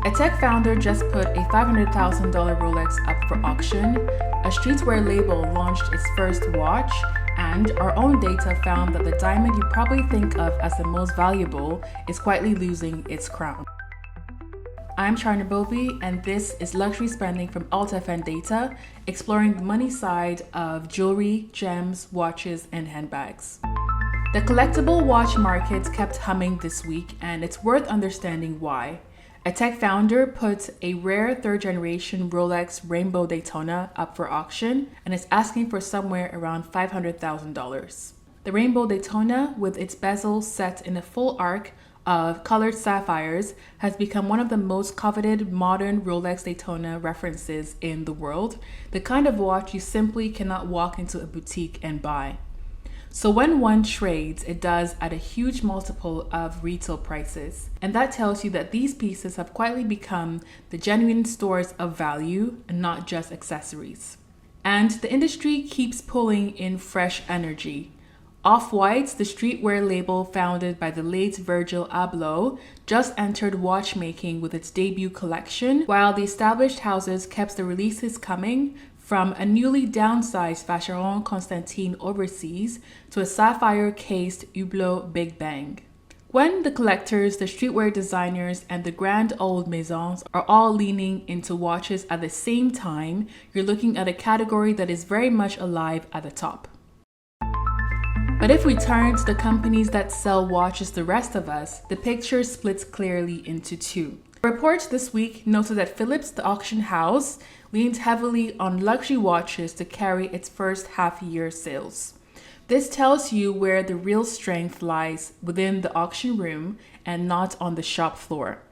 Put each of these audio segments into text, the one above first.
A tech founder just put a $500,000 Rolex up for auction, a streetwear label launched its first watch, and our own data found that the diamond you probably think of as the most valuable is quietly losing its crown. I'm Sharon, and this is Luxury Spending from FNDATA, exploring the money side of jewelry, gems, watches, and handbags. The collectible watch market kept humming this week, and it's worth understanding why. A tech founder put a rare third-generation Rolex Rainbow Daytona up for auction and is asking for somewhere around $500,000. The Rainbow Daytona, with its bezel set in a full arc of colored sapphires, has become one of the most coveted modern Rolex Daytona references in the world, the kind of watch you simply cannot walk into a boutique and buy. So when one trades, it does at a huge multiple of retail prices. And that tells you that these pieces have quietly become the genuine stores of value and not just accessories. And the industry keeps pulling in fresh energy. Off-White, the streetwear label founded by the late Virgil Abloh, just entered watchmaking with its debut collection, while the established houses kept the releases coming, from a newly downsized Sharon Constantine overseas to a sapphire-cased Hublot Big Bang. When the collectors, the streetwear designers, and the grand old maisons are all leaning into watches at the same time, you're looking at a category that is very much alive at the top. But if we turn to the companies that sell watches the rest of us, the picture splits clearly into two. Reports this week noted that Philips, the auction house, leaned heavily on luxury watches to carry its first half-year sales. This tells you where the real strength lies within the auction room and not on the shop floor.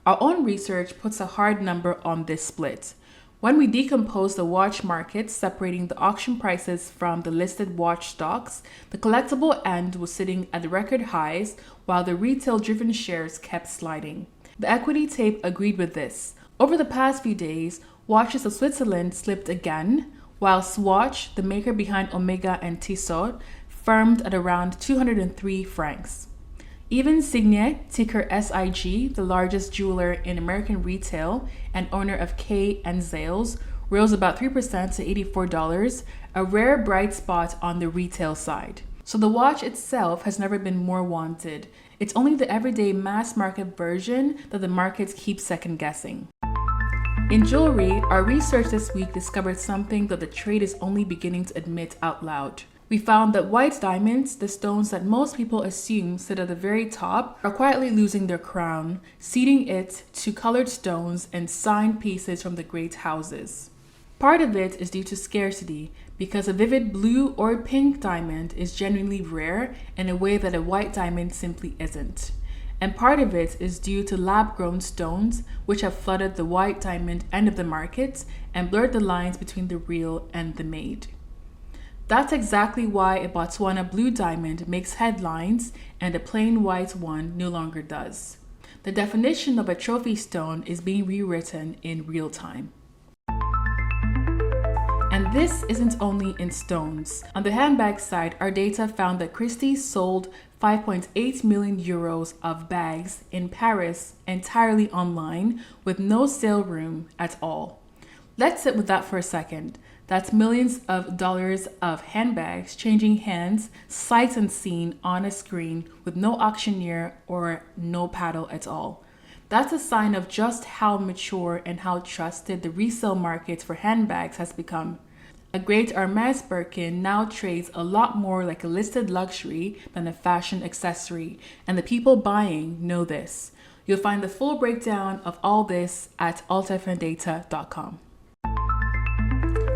Our own research puts a hard number on this split. When we decompose the watch market, separating the auction prices from the listed watch stocks, the collectible end was sitting at record highs while the retail-driven shares kept sliding. The equity tape agreed with this. Over the past few days, Watches of Switzerland slipped again, while Swatch, the maker behind Omega and Tissot, firmed at around 203 francs. Even Signet, ticker SIG, the largest jeweler in American retail and owner of Kay and Zales, rose about 3% to $84, a rare bright spot on the retail side. So the watch itself has never been more wanted. It's only the everyday mass market version that the markets keep second guessing. In jewelry, our research this week discovered something that the trade is only beginning to admit out loud. We found that white diamonds, the stones that most people assume sit at the very top, are quietly losing their crown, ceding it to colored stones and signed pieces from the great houses. Part of it is due to scarcity, because a vivid blue or pink diamond is genuinely rare in a way that a white diamond simply isn't. And part of it is due to lab-grown stones, which have flooded the white diamond end of the market and blurred the lines between the real and the made. That's exactly why a Botswana blue diamond makes headlines and a plain white one no longer does. The definition of a trophy stone is being rewritten in real time. And this isn't only in stones. On the handbag side, our data found that Christie sold 5.8 million euros of bags in Paris entirely online with no sale room at all. Let's sit with that for a second. That's millions of dollars of handbags changing hands, sight unseen on a screen with no auctioneer or no paddle at all. That's a sign of just how mature and how trusted the resale market for handbags has become. A great Hermes Birkin now trades a lot more like a listed luxury than a fashion accessory, and the people buying know this. You'll find the full breakdown of all this at altfndata.com.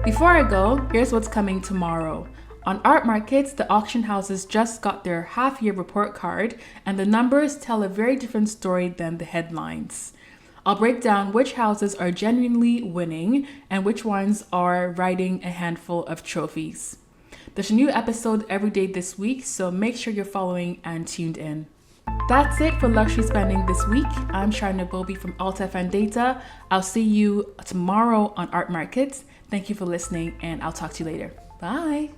Before I go, here's what's coming tomorrow. On art markets, the auction houses just got their half-year report card, and the numbers tell a very different story than the headlines. I'll break down which houses are genuinely winning and which ones are riding a handful of trophies. There's a new episode every day this week, so make sure you're following and tuned in. That's it for Luxury Spending this week. I'm Sharon from FNDATA. I'll see you tomorrow on Art Markets. Thank you for listening, and I'll talk to you later. Bye.